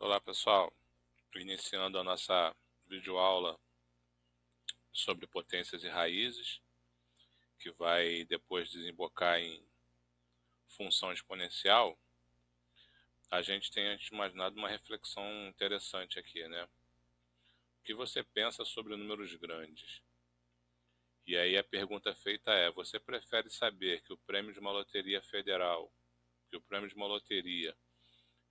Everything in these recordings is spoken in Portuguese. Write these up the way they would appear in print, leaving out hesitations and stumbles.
Olá pessoal, iniciando a nossa videoaula sobre potências e raízes, que vai depois desembocar em função exponencial. A gente tem, antes de mais nada, uma reflexão interessante aqui, né? O que você pensa sobre números grandes? E aí a pergunta feita é: você prefere saber que o prêmio de uma loteria federal, que o prêmio de uma loteria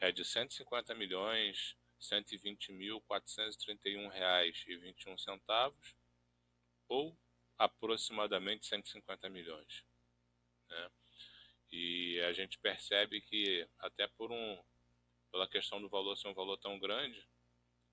é de 150 milhões, 120.431,21 ou aproximadamente 150 milhões, né? E a gente percebe que até pela questão do valor ser um valor tão grande,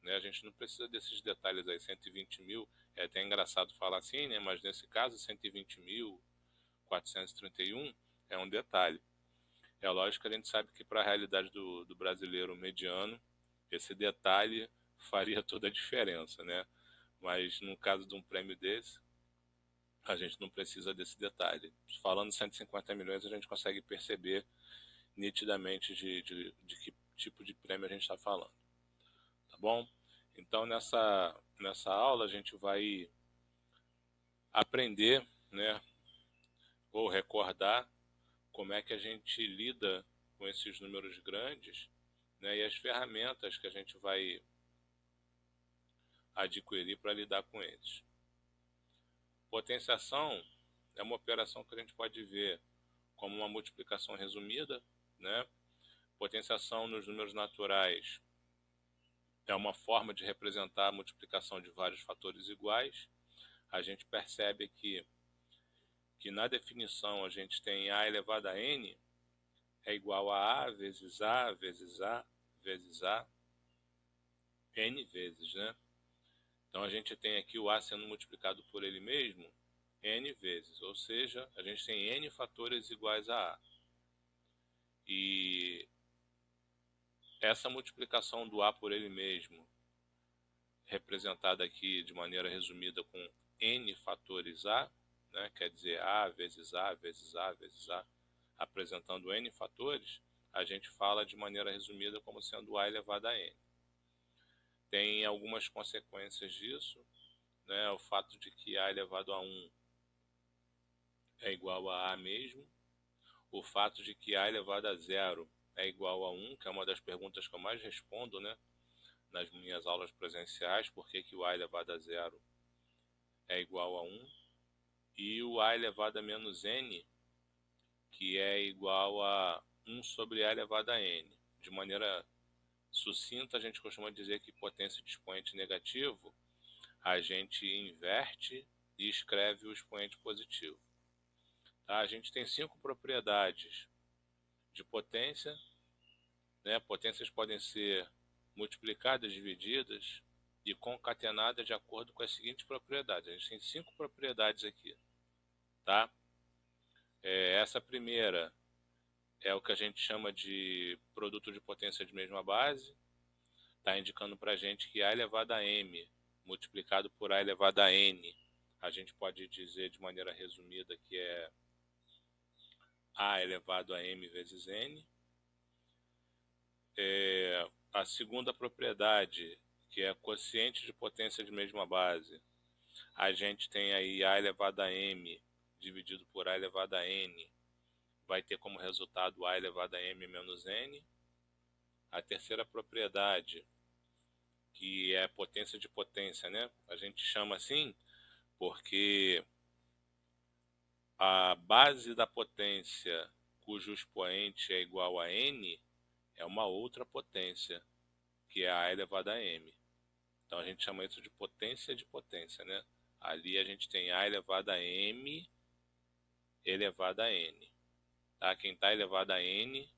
né, a gente não precisa desses detalhes aí. 120 mil é até engraçado falar assim, né, mas nesse caso 120.431 é um detalhe. É lógico que a gente sabe que para a realidade do brasileiro mediano, esse detalhe faria toda a diferença, né? Mas no caso de um prêmio desse, a gente não precisa desse detalhe. Falando 150 milhões, a gente consegue perceber nitidamente de que tipo de prêmio a gente está falando. Tá bom? Então, nessa aula, a gente vai aprender, né, ou recordar como é que a gente lida com esses números grandes, né, e as ferramentas que a gente vai adquirir para lidar com eles. Potenciação é uma operação que a gente pode ver como uma multiplicação resumida, né? Potenciação nos números naturais é uma forma de representar a multiplicação de vários fatores iguais. A gente percebe que na definição a gente tem a elevado a n é igual a vezes a vezes a vezes a, n vezes, né? Então a gente tem aqui o a sendo multiplicado por ele mesmo n vezes, ou seja, a gente tem n fatores iguais a a. E essa multiplicação do a por ele mesmo, representada aqui de maneira resumida com n fatores a, né, quer dizer a vezes a vezes a vezes a, apresentando n fatores, a gente fala de maneira resumida como sendo a elevado a n. Tem algumas consequências disso, né, o fato de que a elevado a 1 é igual a mesmo, o fato de que a elevado a zero é igual a 1, que é uma das perguntas que eu mais respondo, né, nas minhas aulas presenciais, por que o a elevado a zero é igual a 1, e o a elevado a menos n, que é igual a 1 sobre a elevado a n. De maneira sucinta, a gente costuma dizer que potência de expoente negativo, a gente inverte e escreve o expoente positivo. Tá? A gente tem 5 propriedades de potência, né? Potências podem ser multiplicadas, divididas e concatenadas de acordo com as seguintes propriedades. A gente tem 5 propriedades aqui, tá? Essa primeira é o que a gente chama de produto de potência de mesma base. Está indicando para a gente que a elevado a m multiplicado por a elevado a n, a gente pode dizer de maneira resumida que é a elevado a m vezes n. A segunda propriedade, que é quociente de potência de mesma base, a gente tem aí a elevado a m dividido por a elevado a n, vai ter como resultado a elevado a m menos n. A terceira propriedade, que é potência de potência, né? A gente chama assim porque a base da potência cujo expoente é igual a n é uma outra potência, que é a elevado a m. Então a gente chama isso de potência, né? Ali a gente tem a elevado a m elevado a n. Tá? Quem está elevado a n,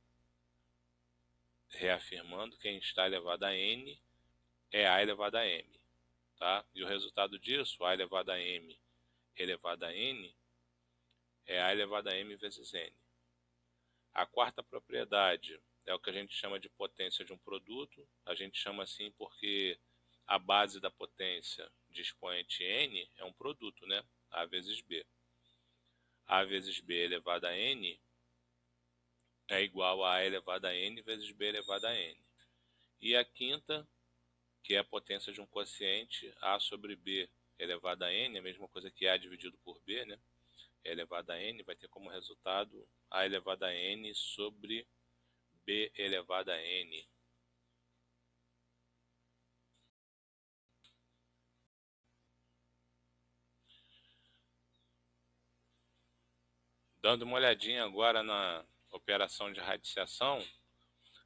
reafirmando, quem está elevado a n é a elevado a m. Tá? E o resultado disso, a elevado a m elevado a n, é a elevado a m vezes n. A quarta propriedade é o que a gente chama de potência de um produto. A gente chama assim porque a base da potência de expoente n é um produto, né? A vezes b. A vezes b elevado a n é igual a elevado a n vezes b elevado a n. E a quinta, que é a potência de um quociente, A sobre B elevado a N, a mesma coisa que A dividido por B, né? E elevado a N vai ter como resultado A elevado a N sobre B elevado a N. Dando uma olhadinha agora na operação de radiciação,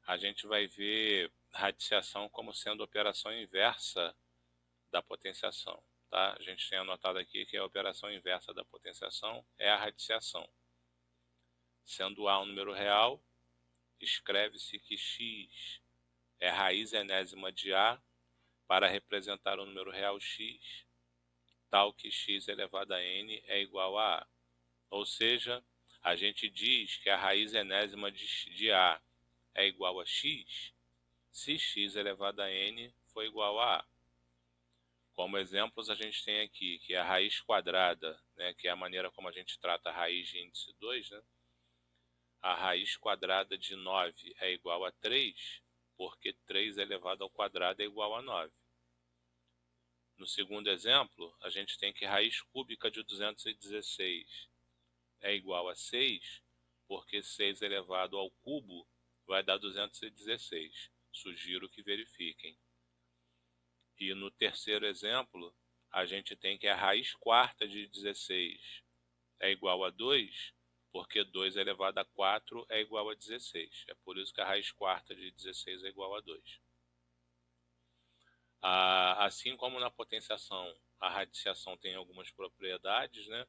a gente vai ver radiciação como sendo a operação inversa da potenciação. Tá? A gente tem anotado aqui que a operação inversa da potenciação é a radiciação. Sendo A um número real, escreve-se que x é raiz enésima de A para representar o número real x, tal que x elevado a n é igual a A. Ou seja, a gente diz que a raiz enésima de A é igual a x se x elevado a n for igual a A. Como exemplos, a gente tem aqui que a raiz quadrada, né, que é a maneira como a gente trata a raiz de índice 2, né? A raiz quadrada de 9 é igual a 3, porque 3 elevado ao quadrado é igual a 9. No segundo exemplo, a gente tem que raiz cúbica de 216 é igual a 6, porque 6 elevado ao cubo vai dar 216. Sugiro que verifiquem. E no terceiro exemplo, a gente tem que a raiz quarta de 16 é igual a 2, porque 2 elevado a 4 é igual a 16. É por isso que a raiz quarta de 16 é igual a 2. Assim como na potenciação, a radiciação tem algumas propriedades, né?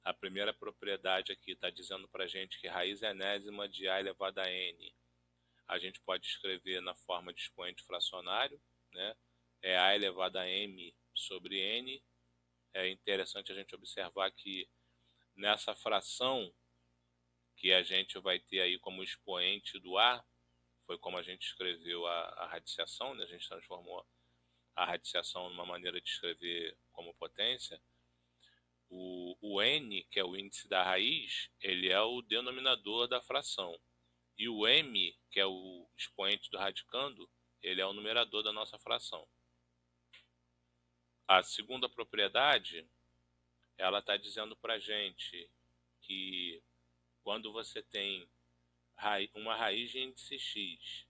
A primeira propriedade aqui está dizendo para a gente que raiz enésima de A elevado a N a gente pode escrever na forma de expoente fracionário, né? É A elevado a M sobre N. É interessante a gente observar que nessa fração que a gente vai ter aí como expoente do A, foi como a gente escreveu a radiciação, né? A gente transformou a radiciação numa maneira de escrever como potência. O N, que é o índice da raiz, ele é o denominador da fração. E o M, que é o expoente do radicando, ele é o numerador da nossa fração. A segunda propriedade, ela está dizendo para a gente que quando você tem uma raiz de índice x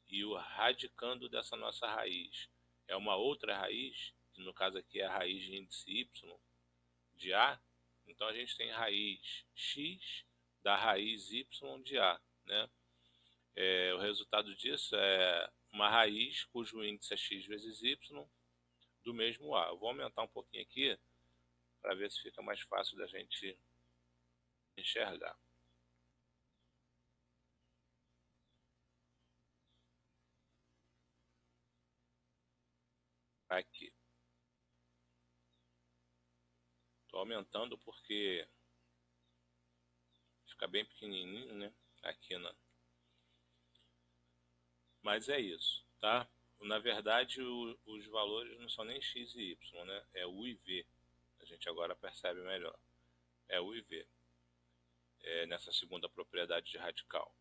e o radicando dessa nossa raiz é uma outra raiz, que no caso aqui é a raiz de índice y de A, então a gente tem raiz x da raiz y de A, né? O resultado disso é uma raiz cujo índice é x vezes y do mesmo A. Eu vou aumentar um pouquinho aqui para ver se fica mais fácil da gente enxergar. Aqui. Estou aumentando porque fica bem pequenininho, né? Aqui na... Mas é isso, tá? Na verdade, os valores não são nem x e y, né? É u e v. A gente agora percebe melhor. É u e v. Nessa segunda propriedade de radical.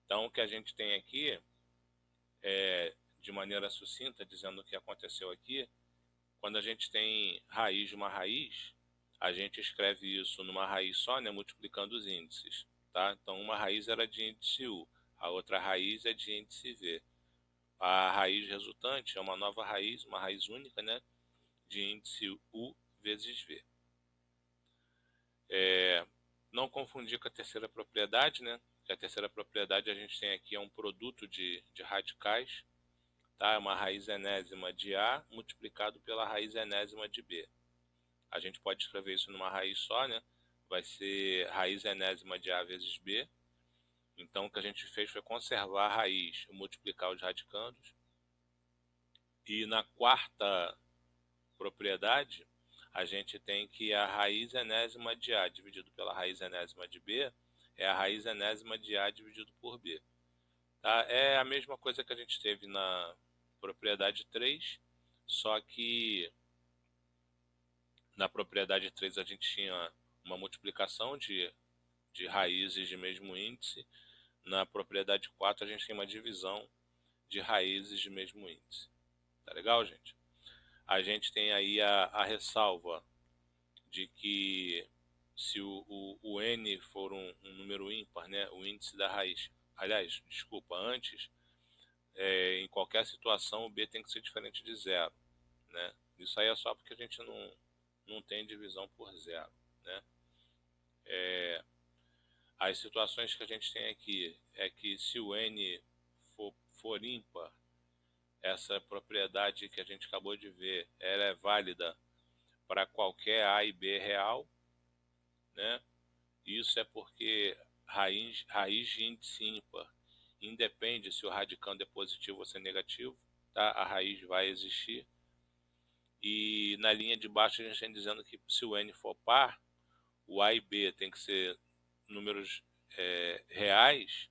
Então, o que a gente tem aqui de maneira sucinta, dizendo o que aconteceu aqui, quando a gente tem raiz de uma raiz, a gente escreve isso numa raiz só, né, multiplicando os índices. Tá? Então, uma raiz era de índice U, a outra raiz é de índice V. A raiz resultante é uma nova raiz, uma raiz única, né, de índice U vezes V. Não confundir com a terceira propriedade, né? Que a terceira propriedade a gente tem aqui é um produto de radicais, tá? É uma raiz enésima de A multiplicado pela raiz enésima de B. A gente pode escrever isso numa raiz só, né? Vai ser raiz enésima de A vezes B. Então, o que a gente fez foi conservar a raiz e multiplicar os radicandos. E na quarta propriedade, a gente tem que a raiz enésima de A dividido pela raiz enésima de B é a raiz enésima de A dividido por B. Tá? É a mesma coisa que a gente teve na propriedade 3, só que na propriedade 3 a gente tinha uma multiplicação de raízes de mesmo índice. Na propriedade 4 a gente tem uma divisão de raízes de mesmo índice. Tá legal, gente? A gente tem aí a ressalva de que se o n for um número ímpar, né, o índice da raiz, aliás, desculpa, antes, em qualquer situação o b tem que ser diferente de zero, né? Isso aí é só porque a gente não tem divisão por zero, né? As situações que a gente tem aqui é que se o n for ímpar, essa propriedade que a gente acabou de ver, ela é válida para qualquer a e b real, né? Isso é porque raiz de índice ímpar independe se o radicando é positivo ou se é negativo, tá? A raiz vai existir. E na linha de baixo a gente está dizendo que se o n for par, o a e b tem que ser números reais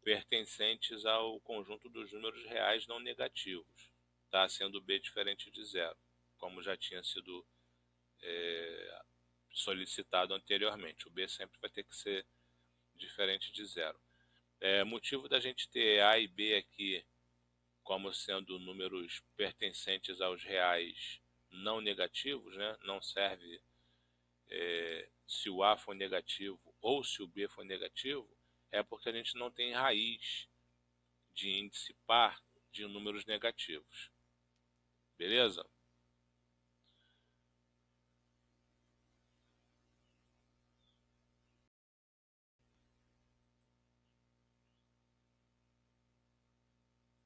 pertencentes ao conjunto dos números reais não negativos, tá? Sendo b diferente de zero, como já tinha sido solicitado anteriormente. O b sempre vai ter que ser diferente de zero. Motivo da gente ter a e b aqui como sendo números pertencentes aos reais não negativos, né? Não serve se o a for negativo ou se o b for negativo, é porque a gente não tem raiz de índice par de números negativos. Beleza?